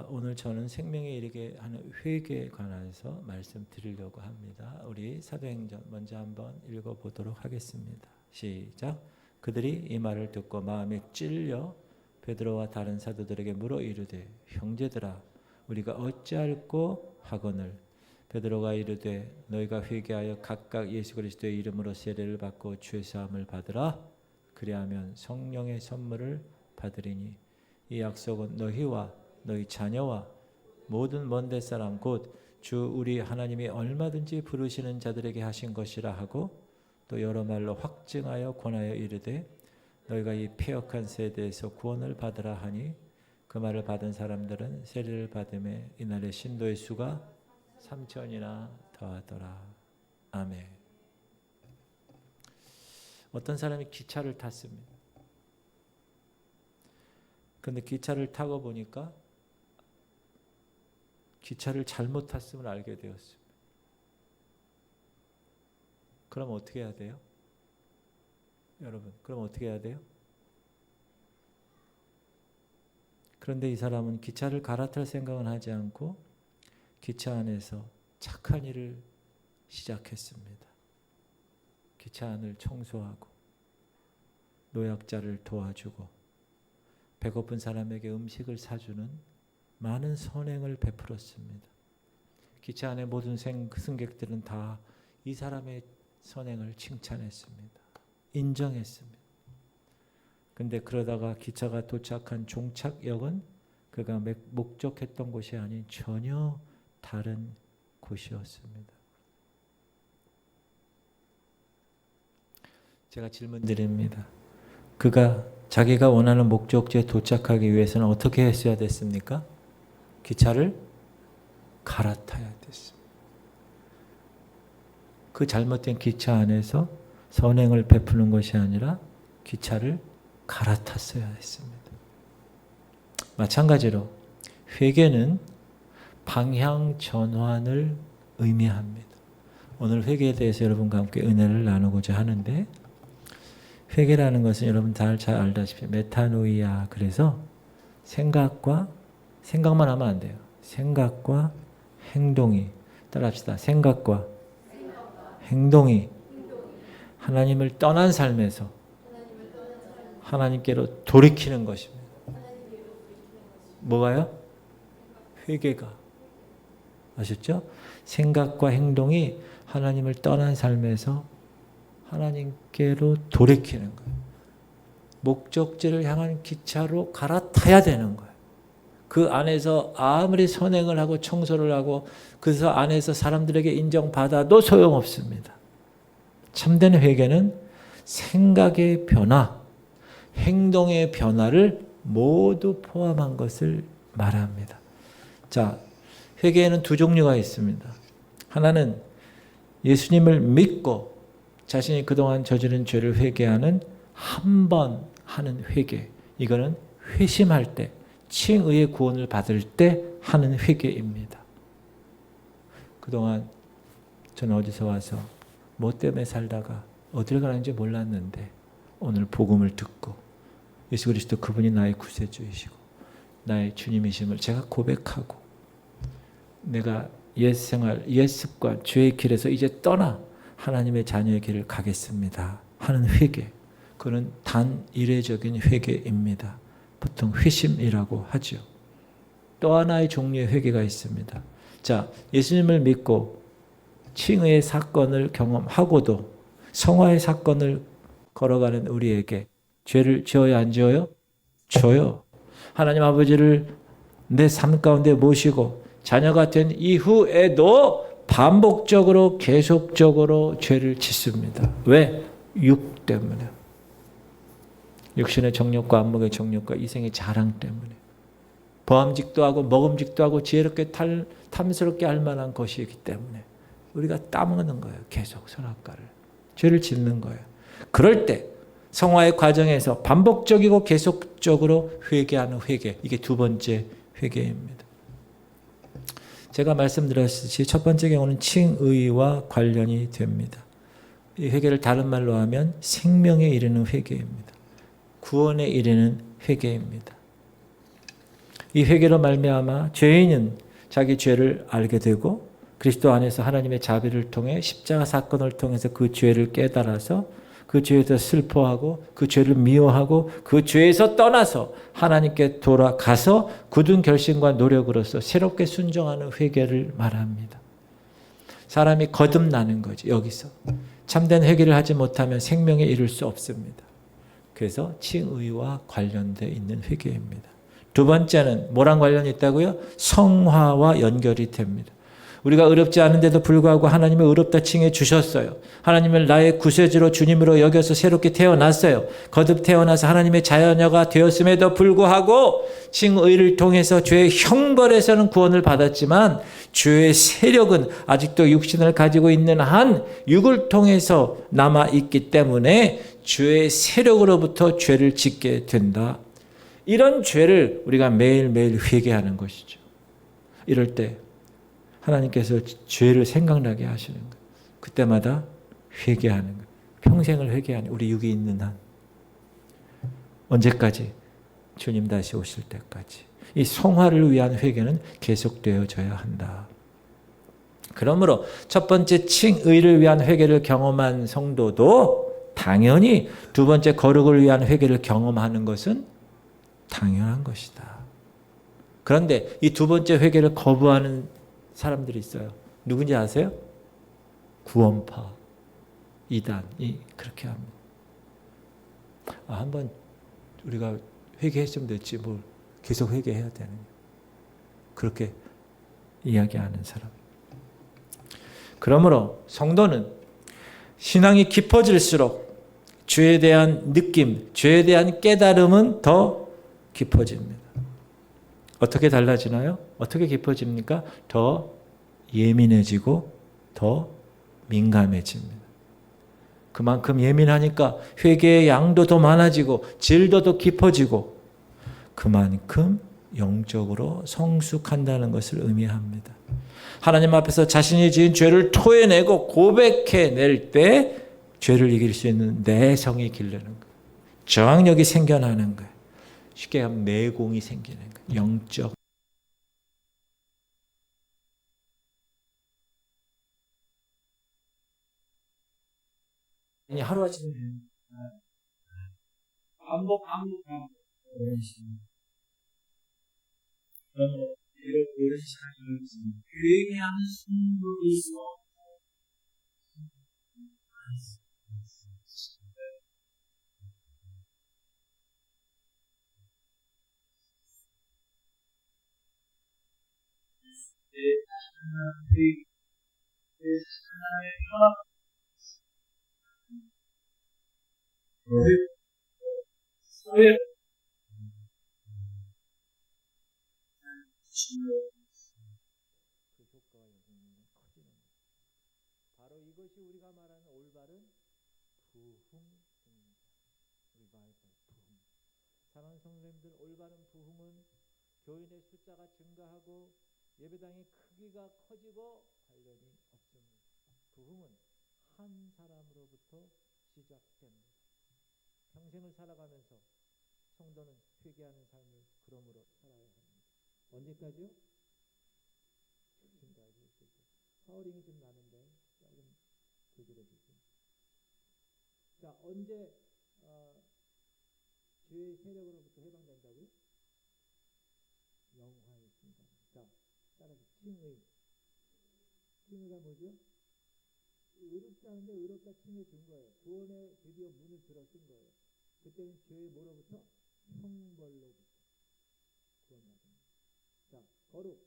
오늘 저는 생명에 이르게 하는 회개에 관해서 말씀드리려고 합니다. 우리 사도행전 먼저 한번 읽어보도록 하겠습니다. 시작. 그들이 이 말을 듣고 마음에 찔려 베드로와 다른 사도들에게 물어 이르되 형제들아 우리가 어찌할꼬 하거늘. 베드로가 이르되 너희가 회개하여 각각 예수 그리스도의 이름으로 세례를 받고 죄 사함을 받으라. 그리하면 성령의 선물을 받으리니 이 약속은 너희와 너희 자녀와 모든 먼데 사람 곧 주 우리 하나님이 얼마든지 부르시는 자들에게 하신 것이라 하고 또 여러 말로 확증하여 권하여 이르되 너희가 이 패역한 세대에서 구원을 받으라 하니 그 말을 받은 사람들은 세례를 받음에 이날의 신도의 수가 3,000이나 더하더라. 아멘. 어떤 사람이 기차를 탔습니다. 그런데 기차를 타고 보니까 기차를 잘못 탔음을 알게 되었습니다. 그럼 어떻게 해야 돼요? 여러분, 그럼 어떻게 해야 돼요? 그런데 이 사람은 기차를 갈아탈 생각은 하지 않고 기차 안에서 착한 일을 시작했습니다. 기차 안을 청소하고 노약자를 도와주고 배고픈 사람에게 음식을 사주는 많은 선행을 베풀었습니다. 기차 안의 모든 승객들은 다 이 사람의 선행을 칭찬했습니다. 인정했습니다. 근데 그러다가 기차가 도착한 종착역은 그가 목적했던 곳이 아닌 전혀 다른 곳이었습니다. 제가 질문 드립니다. 그가 자기가 원하는 목적지에 도착하기 위해서는 어떻게 했어야 됐습니까? 기차를 갈아타야 됐습니다. 그 잘못된 기차 안에서 선행을 베푸는 것이 아니라 기차를 갈아탔어야 했습니다. 마찬가지로 회개는 방향 전환을 의미합니다. 오늘 회개에 대해서 여러분과 함께 은혜를 나누고자 하는데 회개라는 것은 여러분 잘 알다시피 메타노이아, 그래서 생각만 하면 안 돼요. 생각과 행동이, 따라합시다. 생각과 행동이 하나님을 떠난 삶에서 하나님께로 돌이키는 것입니다. 뭐가요? 회개가. 아셨죠? 생각과 행동이 하나님을 떠난 삶에서 하나님께로 돌이키는 거예요. 목적지를 향한 기차로 갈아타야 되는 거예요. 그 안에서 아무리 선행을 하고 청소를 하고 그 안에서 사람들에게 인정받아도 소용없습니다. 참된 회개는 생각의 변화, 행동의 변화를 모두 포함한 것을 말합니다. 자, 회개에는 두 종류가 있습니다. 하나는 예수님을 믿고 자신이 그동안 저지른 죄를 회개하는 한 번 하는 회개. 이거는 회심할 때, 칭의의 구원을 받을 때 하는 회개입니다. 그동안 저는 어디서 와서 뭐 때문에 살다가 어디를 가는지 몰랐는데 오늘 복음을 듣고 예수 그리스도 그분이 나의 구세주이시고 나의 주님이심을 제가 고백하고 내가 옛 생활, 옛 습관, 죄의 길에서 이제 떠나 하나님의 자녀의 길을 가겠습니다 하는 회개. 그는 단 이례적인 회개입니다. 보통 회심이라고 하죠. 또 하나의 종류의 회개가 있습니다. 자, 예수님을 믿고 칭의의 사건을 경험하고도 성화의 사건을 걸어가는 우리에게 죄를 지어요, 안 지어요? 져요. 하나님 아버지를 내 삶 가운데 모시고 자녀가 된 이후에도 반복적으로 계속적으로 죄를 짓습니다. 왜? 육 때문에. 육신의 정욕과 안목의 정욕과 이생의 자랑 때문에. 보암직도 하고 먹음직도 하고 지혜롭게 탐스럽게 할 만한 것이기 때문에 우리가 따먹는 거예요. 계속 선악과를. 죄를 짓는 거예요. 그럴 때 성화의 과정에서 반복적이고 계속적으로 회개하는 회개. 이게 두 번째 회개입니다. 제가 말씀드렸듯이 첫 번째 경우는 칭의와 관련이 됩니다. 이 회개를 다른 말로 하면 생명에 이르는 회개입니다. 구원에 이르는 회개입니다. 이 회개로 말미암아 죄인은 자기 죄를 알게 되고 그리스도 안에서 하나님의 자비를 통해 십자가 사건을 통해서 그 죄를 깨달아서 그 죄에서 슬퍼하고 그 죄를 미워하고 그 죄에서 떠나서 하나님께 돌아가서 굳은 결심과 노력으로서 새롭게 순종하는 회개를 말합니다. 사람이 거듭나는 거지. 여기서 참된 회개를 하지 못하면 생명에 이를 수 없습니다. 그래서 칭의와 관련되어 있는 회개입니다. 두 번째는 뭐랑 관련이 있다고요? 성화와 연결이 됩니다. 우리가 의롭지 않은데도 불구하고 하나님을 의롭다 칭해 주셨어요. 하나님을 나의 구세주로 주님으로 여겨서 새롭게 태어났어요. 거듭 태어나서 하나님의 자녀가 되었음에도 불구하고 칭의를 통해서 죄의 형벌에서는 구원을 받았지만 죄의 세력은 아직도 육신을 가지고 있는 한 육을 통해서 남아있기 때문에 죄의 세력으로부터 죄를 짓게 된다. 이런 죄를 우리가 매일매일 회개하는 것이죠. 이럴 때 하나님께서 죄를 생각나게 하시는 거예요. 그때마다 회개하는 거예요. 평생을 회개하는 우리 육이 있는 한. 언제까지? 주님 다시 오실 때까지. 이 성화를 위한 회개는 계속되어져야 한다. 그러므로 첫 번째 칭의를 위한 회개를 경험한 성도도 당연히 두 번째 거룩을 위한 회개를 경험하는 것은 당연한 것이다. 그런데 이 두 번째 회개를 거부하는 사람들이 있어요. 누군지 아세요? 구원파, 이단이 그렇게 합니다. 한번 우리가 회개했으면 됐지 뭘 계속 회개해야 되느냐. 그렇게 이야기하는 사람. 그러므로 성도는 신앙이 깊어질수록 죄에 대한 느낌, 죄에 대한 깨달음은 더 깊어집니다. 어떻게 달라지나요? 어떻게 깊어집니까? 더 예민해지고 더 민감해집니다. 그만큼 예민하니까 회개의 양도 더 많아지고 질도 더 깊어지고 그만큼 영적으로 성숙한다는 것을 의미합니다. 하나님 앞에서 자신이 지은 죄를 토해내고 고백해낼 때 죄를 이길 수 있는 내성이 길러는 거예요. 저항력이 생겨나는 거예요. 쉽게 하면 내공이 생기는 거예요. 영적. 하루아침에 반복. 이런 시간이 회개하는 순간이 있어. 바로 이것이 우리가 말하는 올바른 부흥입니다. 리바이벌 부흥. 사랑하는 성도님들, 올바른 부흥은 교인의 숫자가 증가하고 예배당의 크기가 커지고 관련이 없습니다. 부흥은 한 사람으로부터 시작됩니다. 평생을 살아가면서 성도는 회개하는 삶을 그러므로 살아야 합니다. 언제까지요? 죽음까지 있을 때. 파워링이 좀 나는데 조금 조절해 주세요. 자, 언제 죄의 세력으로부터 해방된다고요? 영화의 순간. 자, 따라서 칭의. 칭의가 뭐죠? 의롭지 않은데 의롭다 칭해 준 거예요. 구원에 드디어 문을 들어 쓴 거예요. 그때는 죄의 뭐로부터? 형벌로부터 구원받은 거예요. 자, 거룩.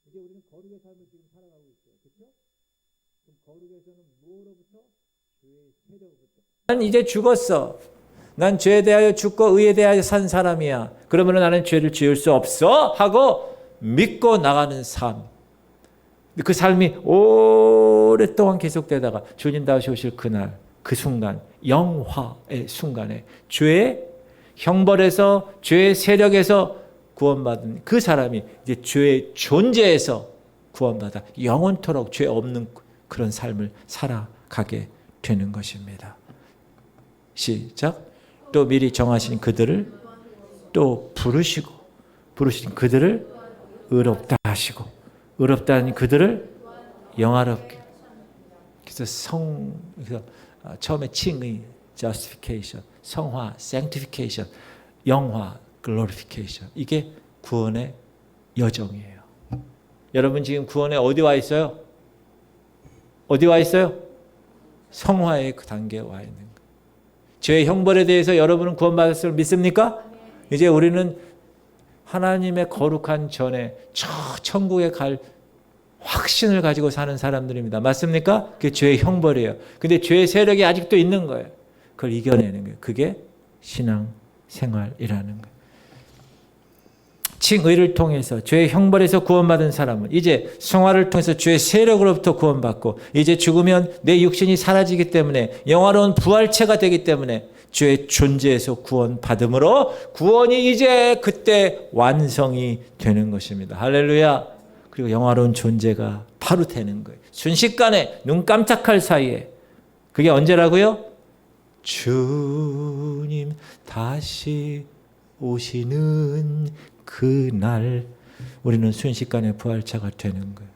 이제 우리는 거룩의 삶을 지금 살아가고 있어요. 그렇죠? 그럼 거룩에서는 뭐로부터? 죄의 세력으로부터. 난 이제 죽었어. 난 죄에 대하여 죽고 의에 대하여 산 사람이야. 그러면 나는 죄를 지을 수 없어 하고 믿고 나가는 삶. 그 삶이 오랫동안 계속되다가 주님 다시 오실 그날, 그 순간, 영화의 순간에 죄의 형벌에서 죄의 세력에서 구원받은 그 사람이 이제 죄의 존재에서 구원받아 영원토록 죄 없는 그런 삶을 살아가게 되는 것입니다. 시작. 또 미리 정하신 그들을 또 부르시고 부르신 그들을 의롭다 하시고 의롭다 하니 그들을 영화롭게. 그래서 처음에 칭의 justification, 성화 sanctification, 영화 glorification. 이게 구원의 여정이에요. 여러분 지금 구원에 어디 와 있어요? 어디 와 있어요? 성화의 그 단계에 와 있는 거예요. 죄의 형벌에 대해서 여러분은 구원받았을 믿습니까? 이제 우리는 하나님의 거룩한 전에 저 천국에 갈 확신을 가지고 사는 사람들입니다. 맞습니까? 그게 죄의 형벌이에요. 근데 죄의 세력이 아직도 있는 거예요. 그걸 이겨내는 거예요. 그게 신앙 생활이라는 거예요. 칭의를 통해서 죄의 형벌에서 구원받은 사람은 이제 성화를 통해서 죄의 세력으로부터 구원받고 이제 죽으면 내 육신이 사라지기 때문에 영화로운 부활체가 되기 때문에 죄의 존재에서 구원받음으로 구원이 이제 그때 완성이 되는 것입니다. 할렐루야. 그리고 영화로운 존재가 바로 되는 거예요. 순식간에 눈 깜짝할 사이에. 그게 언제라고요? 주님 다시 오시는 그날 우리는 순식간에 부활체가 되는 거예요.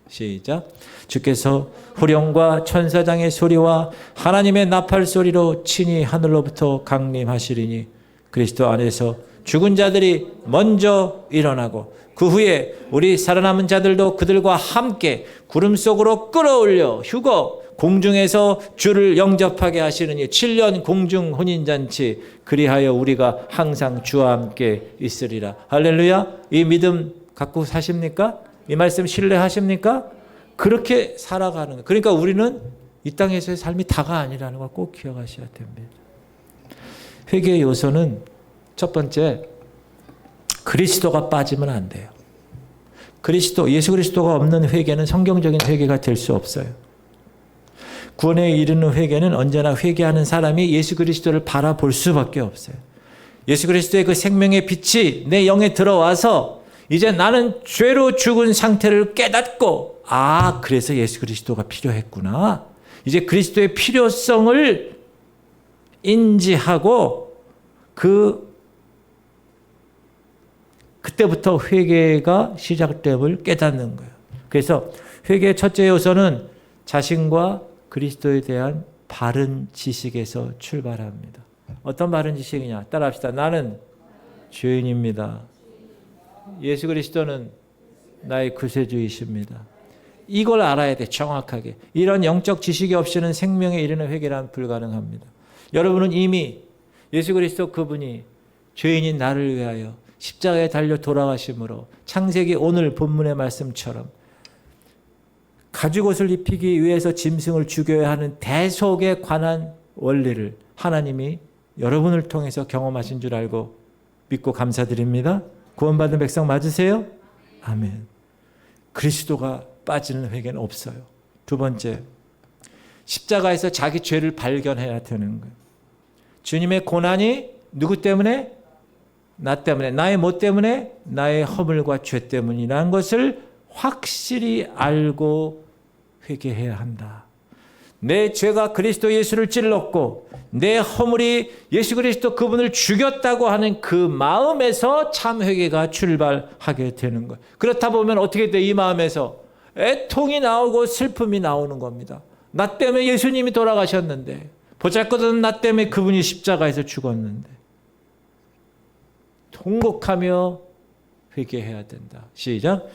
시작. 주께서 후령과 천사장의 소리와 하나님의 나팔 소리로 친히 하늘로부터 강림하시리니 그리스도 안에서 죽은 자들이 먼저 일어나고 그 후에 우리 살아남은 자들도 그들과 함께 구름 속으로 끌어올려 휴거 공중에서 주를 영접하게 하시느니 7년 공중 혼인잔치 그리하여 우리가 항상 주와 함께 있으리라. 할렐루야. 이 믿음 갖고 사십니까? 이 말씀 신뢰하십니까? 그렇게 살아가는 거예요. 그러니까 우리는 이 땅에서의 삶이 다가 아니라는 걸 꼭 기억하셔야 됩니다. 회개의 요소는 첫 번째, 그리스도가 빠지면 안 돼요. 예수 그리스도가 없는 회개는 성경적인 회개가 될 수 없어요. 구원에 이르는 회개는 언제나 회개하는 사람이 예수 그리스도를 바라볼 수밖에 없어요. 예수 그리스도의 그 생명의 빛이 내 영에 들어와서 이제 나는 죄로 죽은 상태를 깨닫고 그래서 예수 그리스도가 필요했구나. 이제 그리스도의 필요성을 인지하고 그때부터 회개가 시작됨을 깨닫는 거예요. 그래서 회개의 첫째 요소는 자신과 그리스도에 대한 바른 지식에서 출발합니다. 어떤 바른 지식이냐? 따라합시다. 나는 죄인입니다. 예수 그리스도는 나의 구세주이십니다. 이걸 알아야 돼, 정확하게. 이런 영적 지식이 없이는 생명에 이르는 회개란 불가능합니다. 여러분은 이미 예수 그리스도 그분이 죄인인 나를 위하여 십자가에 달려 돌아가심으로 창세기 오늘 본문의 말씀처럼 가죽옷을 입히기 위해서 짐승을 죽여야 하는 대속에 관한 원리를 하나님이 여러분을 통해서 경험하신 줄 알고 믿고 감사드립니다. 구원받은 백성 맞으세요? 아멘. 그리스도가 빠지는 회개는 없어요. 두 번째, 십자가에서 자기 죄를 발견해야 되는 거예요. 주님의 고난이 누구 때문에? 나 때문에, 나의 뭐 때문에? 나의 허물과 죄 때문이라는 것을 확실히 알고 회개해야 한다. 내 죄가 그리스도 예수를 찔렀고 내 허물이 예수 그리스도 그분을 죽였다고 하는 그 마음에서 참 회개가 출발하게 되는 거예요. 그렇다 보면 어떻게 돼? 이 마음에서 애통이 나오고 슬픔이 나오는 겁니다. 나 때문에 예수님이 돌아가셨는데, 보잘것없는 나 때문에 그분이 십자가에서 죽었는데, 통곡하며 회개해야 된다. 시작.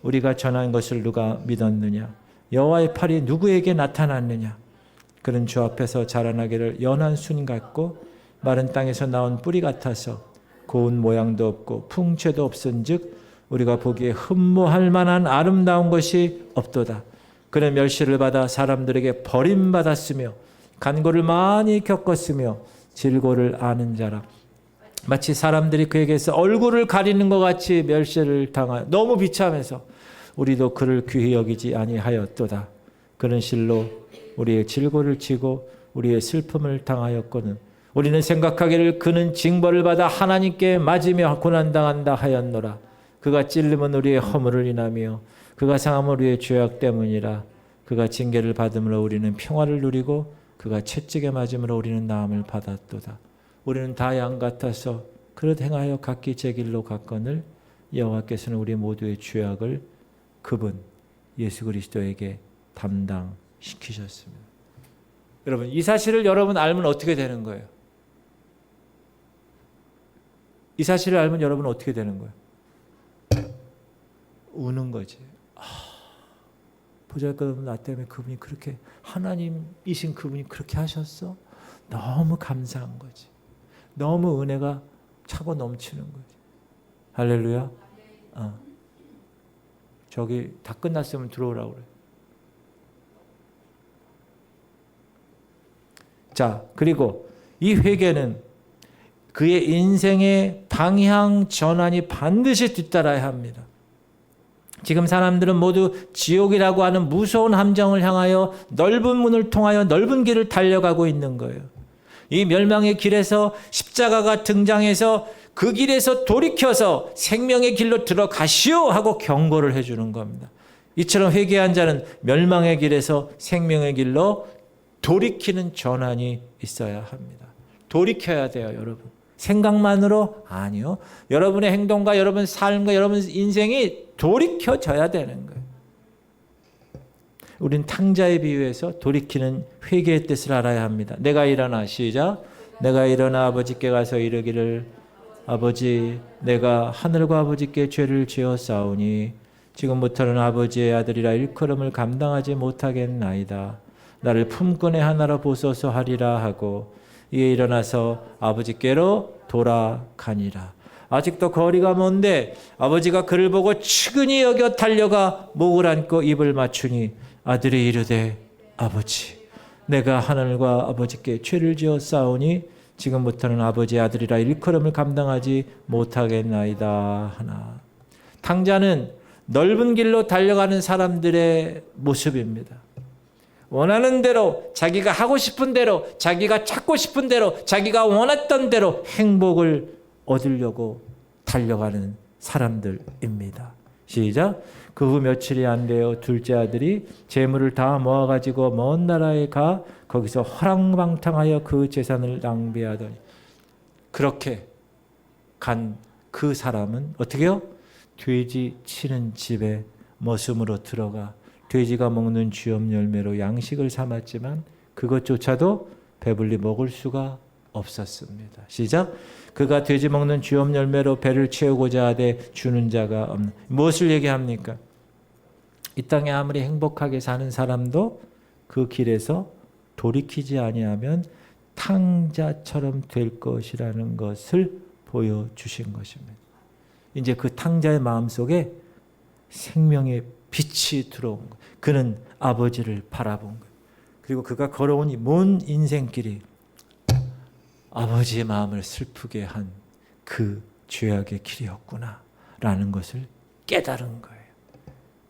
우리가 전한 것을 누가 믿었느냐? 여호와의 팔이 누구에게 나타났느냐? 그는 주 앞에서 자라나기를 연한 순 같고 마른 땅에서 나온 뿌리 같아서 고운 모양도 없고 풍채도 없은즉 우리가 보기에 흠모할 만한 아름다운 것이 없도다. 그는 멸시를 받아 사람들에게 버림받았으며 간고를 많이 겪었으며 질고를 아는 자라. 마치 사람들이 그에게서 얼굴을 가리는 것 같이 멸시를 당하여 너무 비참해서 우리도 그를 귀히 여기지 아니하였도다. 그는 실로 우리의 질고를 치고 우리의 슬픔을 당하였거늘 우리는 생각하기를 그는 징벌을 받아 하나님께 맞으며 고난당한다 하였노라. 그가 찔림은 우리의 허물을 인하며 그가 상함은 우리의 죄악 때문이라. 그가 징계를 받음으로 우리는 평화를 누리고 그가 채찍에 맞음으로 우리는 나음을 받았도다. 우리는 다 양 같아서 그릇 행하여 각기 제 길로 갔거늘 여호와께서는 우리 모두의 죄악을 그분 예수 그리스도에게 담당시키셨습니다. 여러분, 이 사실을 여러분 알면 어떻게 되는 거예요? 이 사실을 알면 여러분 어떻게 되는 거예요? 우는 거지. 보잘것없는 나 때문에 그분이 그렇게, 하나님이신 그분이 그렇게 하셨어? 너무 감사한 거지. 너무 은혜가 차고 넘치는 거지. 할렐루야. 저기 다 끝났으면 들어오라고 그래. 자, 그리고 이 회개는 그의 인생의 방향 전환이 반드시 뒤따라야 합니다. 지금 사람들은 모두 지옥이라고 하는 무서운 함정을 향하여 넓은 문을 통하여 넓은 길을 달려가고 있는 거예요. 이 멸망의 길에서 십자가가 등장해서 그 길에서 돌이켜서 생명의 길로 들어가시오 하고 경고를 해주는 겁니다. 이처럼 회개한 자는 멸망의 길에서 생명의 길로 돌이키는 전환이 있어야 합니다. 돌이켜야 돼요, 여러분. 생각만으로? 아니요. 여러분의 행동과 여러분 삶과 여러분 인생이 돌이켜져야 되는 거예요. 우린 탕자에 비유해서 돌이키는 회개의 뜻을 알아야 합니다. 내가 일어나, 시작. 내가 일어나 아버지께 가서 이르기를, 아버지, 내가 하늘과 아버지께 죄를 지었사오니 지금부터는 아버지의 아들이라 일컬음을 감당하지 못하겠나이다. 나를 품꾼의 하나로 보소서 하리라 하고 이에 일어나서 아버지께로 돌아가니라. 아직도 거리가 먼데 아버지가 그를 보고 측은히 여겨 달려가 목을 안고 입을 맞추니 아들이 이르되, 아버지, 내가 하늘과 아버지께 죄를 지었사오니 지금부터는 아버지의 아들이라 일컬음을 감당하지 못하겠나이다 하나. 탕자는 넓은 길로 달려가는 사람들의 모습입니다. 원하는 대로, 자기가 하고 싶은 대로, 자기가 찾고 싶은 대로, 자기가 원했던 대로 행복을 얻으려고 달려가는 사람들입니다. 시작. 그 후 며칠이 안 되어 둘째 아들이 재물을 다 모아가지고 먼 나라에 가 거기서 허랑방탕하여 그 재산을 낭비하더니, 그렇게 간 그 사람은 어떻게 해요? 돼지 치는 집에 머슴으로 들어가 돼지가 먹는 쥐염 열매로 양식을 삼았지만 그것조차도 배불리 먹을 수가 없었습니다. 시작. 그가 돼지 먹는 쥐염 열매로 배를 채우고자 하되 주는 자가 없는. 무엇을 얘기합니까? 이 땅에 아무리 행복하게 사는 사람도 그 길에서 돌이키지 아니하면 탕자처럼 될 것이라는 것을 보여주신 것입니다. 이제 그 탕자의 마음속에 생명의 빛이 들어온 거예요. 그는 아버지를 바라본 거예요. 그리고 그가 걸어온 이 먼 인생길이 아버지의 마음을 슬프게 한 그 죄악의 길이었구나 라는 것을 깨달은 거예요.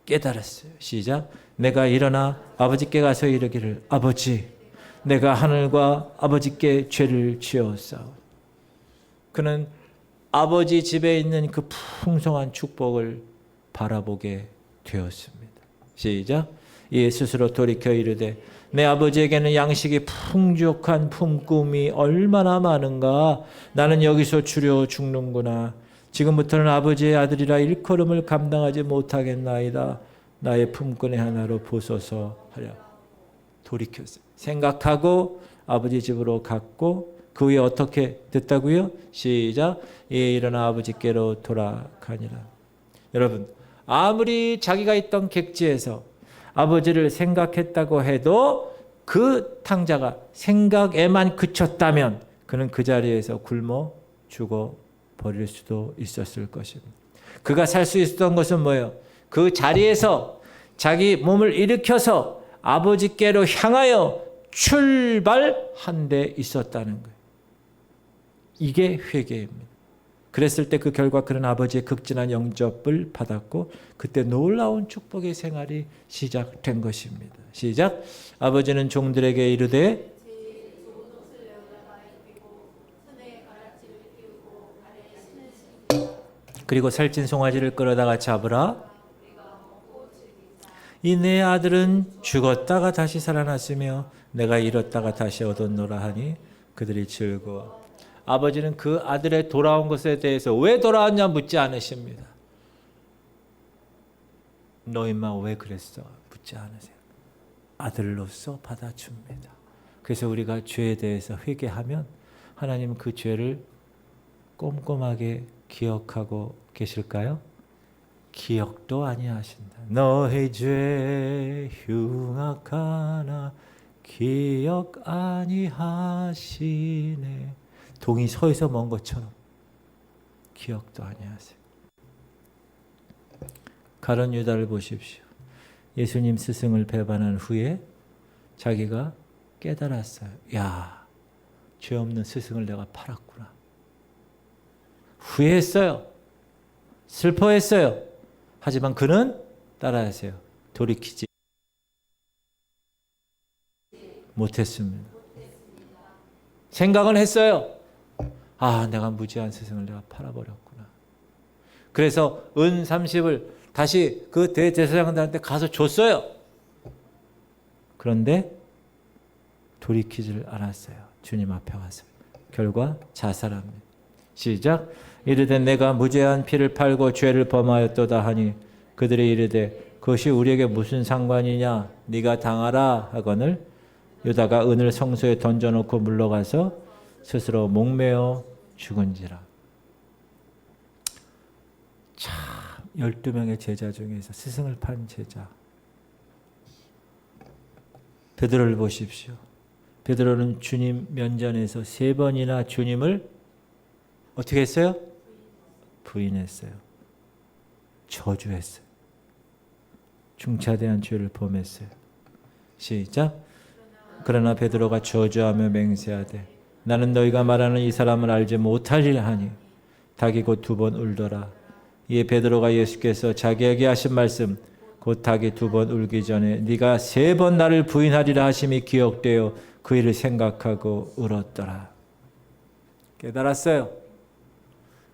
깨달았어요. 시작. 내가 일어나 아버지께 가서 이르기를, 아버지, 내가 하늘과 아버지께 죄를 지었사오니. 그는 아버지 집에 있는 그 풍성한 축복을 바라보게 되었습니다. 시작. 이에 스스로 돌이켜 이르되, 내 아버지에게는 양식이 풍족한 품꿈이 얼마나 많은가. 나는 여기서 주려 죽는구나. 지금부터는 아버지의 아들이라 일컬음을 감당하지 못하겠나이다. 나의 품꾼의 하나로 보소서 하려. 돌이켰어요. 생각하고 아버지 집으로 갔고 그 후에 어떻게 됐다고요? 시작. 이에 일어나 아버지께로 돌아가니라. 여러분, 아무리 자기가 있던 객지에서 아버지를 생각했다고 해도 그 탕자가 생각에만 그쳤다면 그는 그 자리에서 굶어 죽어 버릴 수도 있었을 것입니다. 그가 살 수 있었던 것은 뭐예요? 그 자리에서 자기 몸을 일으켜서 아버지께로 향하여 출발한 데 있었다는 거예요. 이게 회개입니다. 그랬을 때 그 결과 그는 아버지의 극진한 영접을 받았고 그때 놀라운 축복의 생활이 시작된 것입니다. 시작. 아버지는 종들에게 이르되, 그리고 살찐 송아지를 끌어다가 잡으라. 이 내 아들은 죽었다가 다시 살아났으며 내가 잃었다가 다시 얻었노라 하니 그들이 즐거워. 아버지는 그 아들의 돌아온 것에 대해서 왜 돌아왔냐 묻지 않으십니다. 너희만 왜 그랬어? 묻지 않으세요. 아들로서 받아줍니다. 그래서 우리가 죄에 대해서 회개하면 하나님은 그 죄를 꼼꼼하게 기억하고 계실까요? 기억도 아니하신다. 너의 죄 흉악하나 기억 아니하시네. 동이 서에서 먼 것처럼 기억도 아니하세요. 가룟 유다를 보십시오. 예수님 스승을 배반한 후에 자기가 깨달았어요. 야, 죄 없는 스승을 내가 팔았구나. 후회했어요. 슬퍼했어요. 하지만 그는 따라하세요. 돌이키지 못했습니다. 생각은 했어요. 아, 내가 무지한 스승을 내가 팔아버렸구나. 그래서 은 30을 다시 그 대제사장들한테 가서 줬어요. 그런데 돌이키지를 않았어요. 주님 앞에 와서. 결과 자살합니다. 시작. 이르되 내가 무죄한 피를 팔고 죄를 범하였도다 하니 그들이 이르되 그것이 우리에게 무슨 상관이냐 네가 당하라 하거늘 유다가 은을 성소에 던져놓고 물러가서 스스로 목매어 죽은지라. 참 12명의 제자 중에서 스승을 판 제자 베드로를 보십시오. 베드로는 주님 면전에서 3번이나 주님을 어떻게 했어요? 부인했어요. 저주했어요. 중차대한 죄를 범했어요. 시작. 그러나 베드로가 저주하며 맹세하되 나는 너희가 말하는 이 사람을 알지 못하리라 하니 닭이 곧 2번 울더라. 이에 베드로가 예수께서 자기에게 하신 말씀 곧 닭이 2번 울기 전에 네가 3번 나를 부인하리라 하심이 기억되어 그 일을 생각하고 울었더라. 깨달았어요.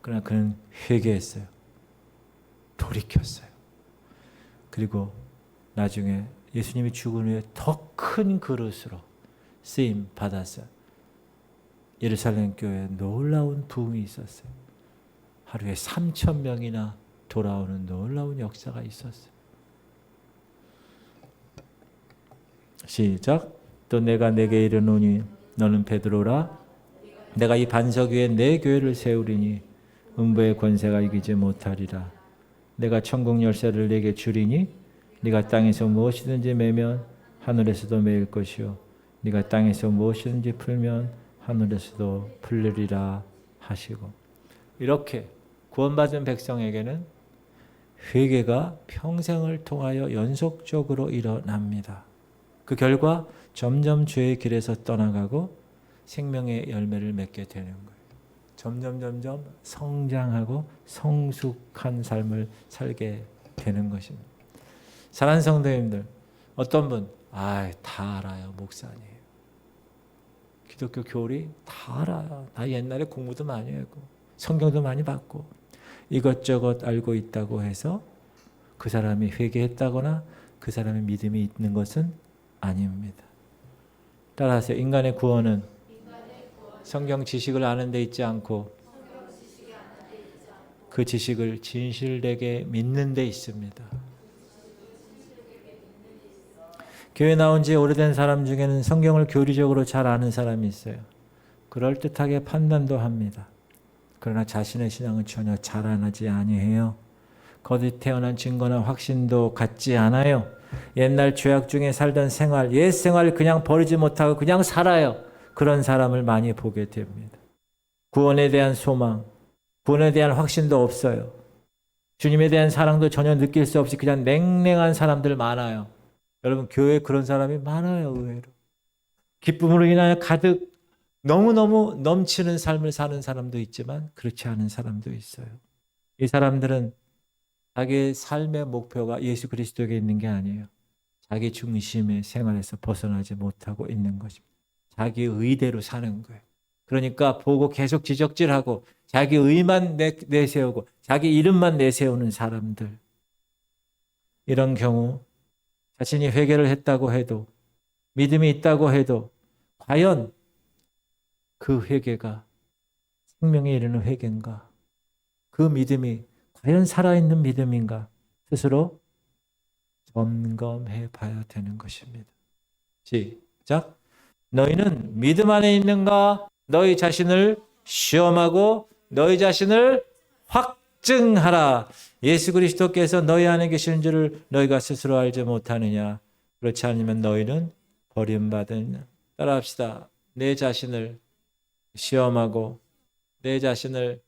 그러나 그는 회개했어요. 돌이켰어요. 그리고 나중에 예수님이 죽은 후에 더 큰 그릇으로 쓰임 받았어요. 예루살렘 교회에 놀라운 부흥이 있었어요. 하루에 3,000명이나 돌아오는 놀라운 역사가 있었어요. 시작. 또 내가 내게 이르노니 너는 베드로라. 내가 이 반석 위에 내 교회를 세우리니 음부의 권세가 이기지 못하리라. 내가 천국 열쇠를 네게 주리니 네가 땅에서 무엇이든지 매면 하늘에서도 매일 것이요 네가 땅에서 무엇이든지 풀면 하늘에서도 풀리리라 하시고. 이렇게 구원받은 백성에게는 회개가 평생을 통하여 연속적으로 일어납니다. 그 결과 점점 죄의 길에서 떠나가고 생명의 열매를 맺게 되는 거예요. 점점 성장하고 성숙한 삶을 살게 되는 것입니다. 사랑하는 성도님들, 어떤 분, 다 알아요. 목사님. 기독교 교리 다 알아요. 나 옛날에 공부도 많이 하고 성경도 많이 봤고 이것저것 알고 있다고 해서 그 사람이 회개했다거나 그 사람의 믿음이 있는 것은 아닙니다. 따라하세요. 인간의 구원은 성경 지식을 아는 데 있지 않고 그 지식을 진실되게 믿는 데 있습니다. 교회 나온 지 오래된 사람 중에는 성경을 교리적으로 잘 아는 사람이 있어요. 그럴듯하게 판단도 합니다. 그러나 자신의 신앙은 전혀 자라나지 아니해요. 거듭 태어난 증거나 확신도 갖지 않아요. 옛날 죄악 중에 살던 생활, 옛 생활을 그냥 버리지 못하고 그냥 살아요. 그런 사람을 많이 보게 됩니다. 구원에 대한 소망, 구원에 대한 확신도 없어요. 주님에 대한 사랑도 전혀 느낄 수 없이 그냥 냉랭한 사람들 많아요. 여러분, 교회에 그런 사람이 많아요. 의외로. 기쁨으로 인하여 가득 너무너무 넘치는 삶을 사는 사람도 있지만 그렇지 않은 사람도 있어요. 이 사람들은 자기의 삶의 목표가 예수 그리스도에게 있는 게 아니에요. 자기 중심의 생활에서 벗어나지 못하고 있는 것입니다. 자기 의대로 사는 거예요. 그러니까 보고 계속 지적질하고 자기 의만 내세우고 자기 이름만 내세우는 사람들. 이런 경우 자신이 회개를 했다고 해도 믿음이 있다고 해도 과연 그 회개가 생명에 이르는 회개인가? 그 믿음이 과연 살아있는 믿음인가? 스스로 점검해 봐야 되는 것입니다. 시작. 너희는 믿음 안에 있는가? 너희 자신을 시험하고 너희 자신을 확증하라. 예수 그리스도께서 너희 안에 계시는 줄을 너희가 스스로 알지 못하느냐? 그렇지 않으면 너희는 버림받은. 따라합시다. 내 자신을 시험하고 내 자신을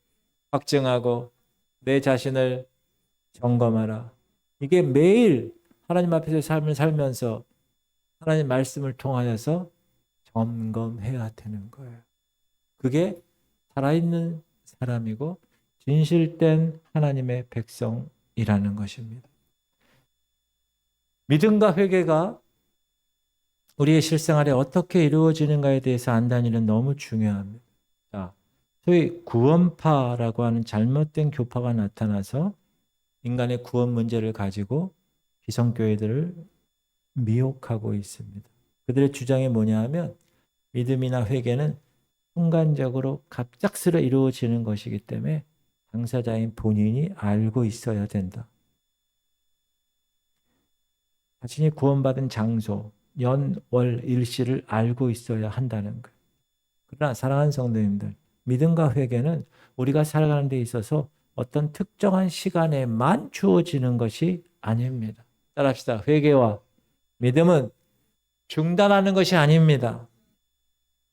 확증하고 내 자신을 점검하라. 이게 매일 하나님 앞에서 삶을 살면서 하나님 말씀을 통하여서 점검해야 되는 거예요. 그게 살아있는 사람이고 진실된 하나님의 백성이라는 것입니다. 믿음과 회개가 우리의 실생활에 어떻게 이루어지는가에 대해서 안다는 일은 너무 중요합니다. 자, 소위 구원파라고 하는 잘못된 교파가 나타나서 인간의 구원 문제를 가지고 기성교회들을 미혹하고 있습니다. 그들의 주장이 뭐냐 하면 믿음이나 회개는 순간적으로 갑작스레 이루어지는 것이기 때문에 당사자인 본인이 알고 있어야 된다. 자신이 구원받은 장소, 연, 월, 일시를 알고 있어야 한다는 거예요. 그러나 사랑하는 성도님들, 믿음과 회개는 우리가 살아가는 데 있어서 어떤 특정한 시간에만 주어지는 것이 아닙니다. 따라합시다. 회개와 믿음은 중단하는 것이 아닙니다.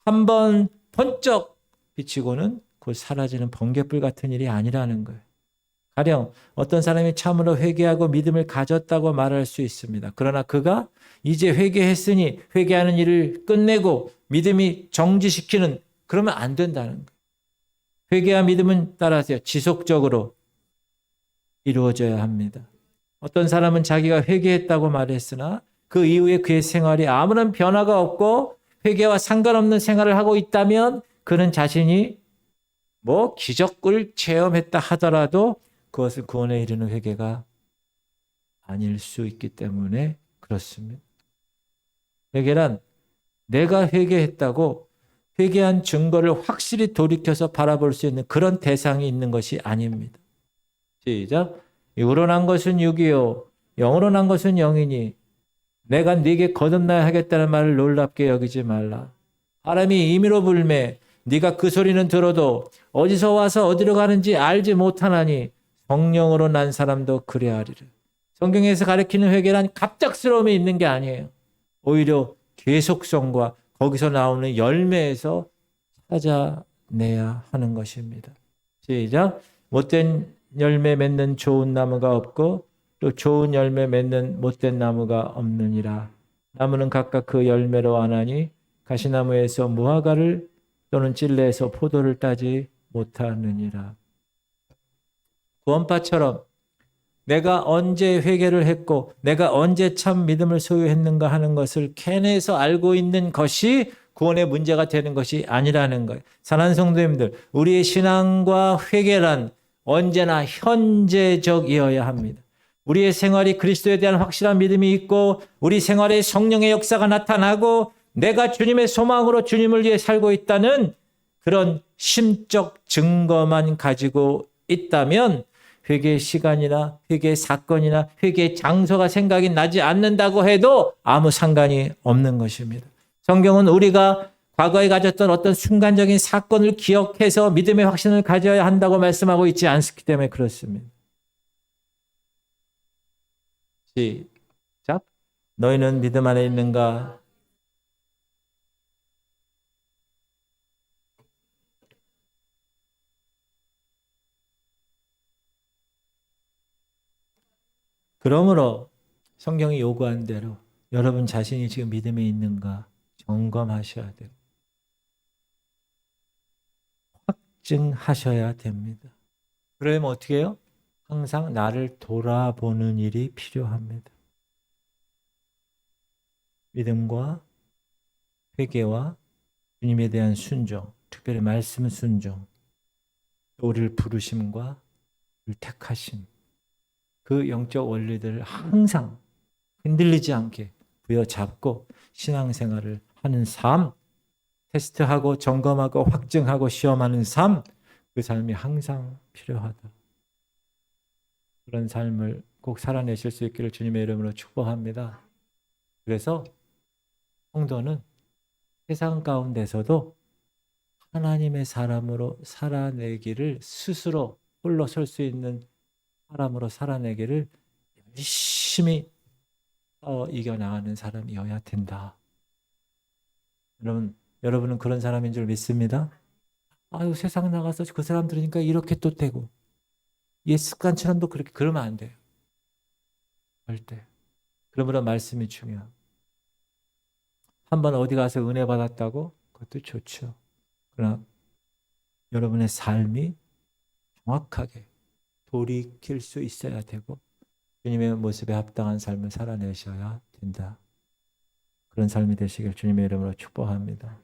한번 번쩍 비치고는 곧 사라지는 번개불 같은 일이 아니라는 거예요. 가령 어떤 사람이 참으로 회개하고 믿음을 가졌다고 말할 수 있습니다. 그러나 그가 이제 회개했으니 회개하는 일을 끝내고 믿음이 정지시키는, 그러면 안 된다는 거예요. 회개와 믿음은 따라하세요. 지속적으로 이루어져야 합니다. 어떤 사람은 자기가 회개했다고 말했으나 그 이후에 그의 생활이 아무런 변화가 없고 회개와 상관없는 생활을 하고 있다면 그는 자신이 기적을 체험했다 하더라도 그것을 구원에 이르는 회개가 아닐 수 있기 때문에 그렇습니다. 회개란 내가 회개했다고 회개한 증거를 확실히 돌이켜서 바라볼 수 있는 그런 대상이 있는 것이 아닙니다. 시작. 육으로 난 것은 육이요 영으로 난 것은 영이니 내가 네게 거듭나야 하겠다는 말을 놀랍게 여기지 말라. 바람이 임의로 불매 네가 그 소리는 들어도 어디서 와서 어디로 가는지 알지 못하나니 성령으로 난 사람도 그래하리라. 성경에서 가리키는 회개란 갑작스러움이 있는 게 아니에요. 오히려 계속성과 거기서 나오는 열매에서 찾아내야 하는 것입니다. 시작. 못된 열매 맺는 좋은 나무가 없고 또 좋은 열매 맺는 못된 나무가 없느니라. 나무는 각각 그 열매로 아나니 가시나무에서 무화과를 또는 찔레에서 포도를 따지 못하느니라. 구원파처럼 내가 언제 회개를 했고 내가 언제 참 믿음을 소유했는가 하는 것을 캐내서 알고 있는 것이 구원의 문제가 되는 것이 아니라는 거예요. 사랑하는 성도님들, 우리의 신앙과 회개란 언제나 현재적이어야 합니다. 우리의 생활이 그리스도에 대한 확실한 믿음이 있고 우리 생활에 성령의 역사가 나타나고 내가 주님의 소망으로 주님을 위해 살고 있다는 그런 심적 증거만 가지고 있다면 회개 시간이나 회개 사건이나 회개 장소가 생각이 나지 않는다고 해도 아무 상관이 없는 것입니다. 성경은 우리가 과거에 가졌던 어떤 순간적인 사건을 기억해서 믿음의 확신을 가져야 한다고 말씀하고 있지 않기 때문에 그렇습니다. 시작. 너희는 믿음 안에 있는가? 그러므로 성경이 요구한 대로 여러분 자신이 지금 믿음에 있는가 점검하셔야 돼요. 확증하셔야 됩니다. 그러면 어떻게 해요? 항상 나를 돌아보는 일이 필요합니다. 믿음과 회개와 주님에 대한 순종, 특별히 말씀 순종, 우리를 부르심과 우리를 택하심, 그 영적 원리들을 항상 흔들리지 않게 부여잡고 신앙생활을 하는 삶, 테스트하고 점검하고 확증하고 시험하는 삶, 그 삶이 항상 필요하다. 그런 삶을 꼭 살아내실 수 있기를 주님의 이름으로 축복합니다. 그래서 성도는 세상 가운데서도 하나님의 사람으로 살아내기를 스스로 홀로 설 수 있는 사람으로 살아내기를 열심히 이겨나가는 사람이어야 된다. 여러분은 그런 사람인 줄 믿습니다. 아유, 세상 나가서 그 사람 들으니까 이렇게 또 되고 옛 습관처럼 또 그렇게 그러면 안 돼요. 절대. 그러므로 말씀이 중요해요. 한번 어디 가서 은혜 받았다고? 그것도 좋죠. 그러나 여러분의 삶이 정확하게 돌이킬 수 있어야 되고 주님의 모습에 합당한 삶을 살아내셔야 된다. 그런 삶이 되시길 주님의 이름으로 축복합니다.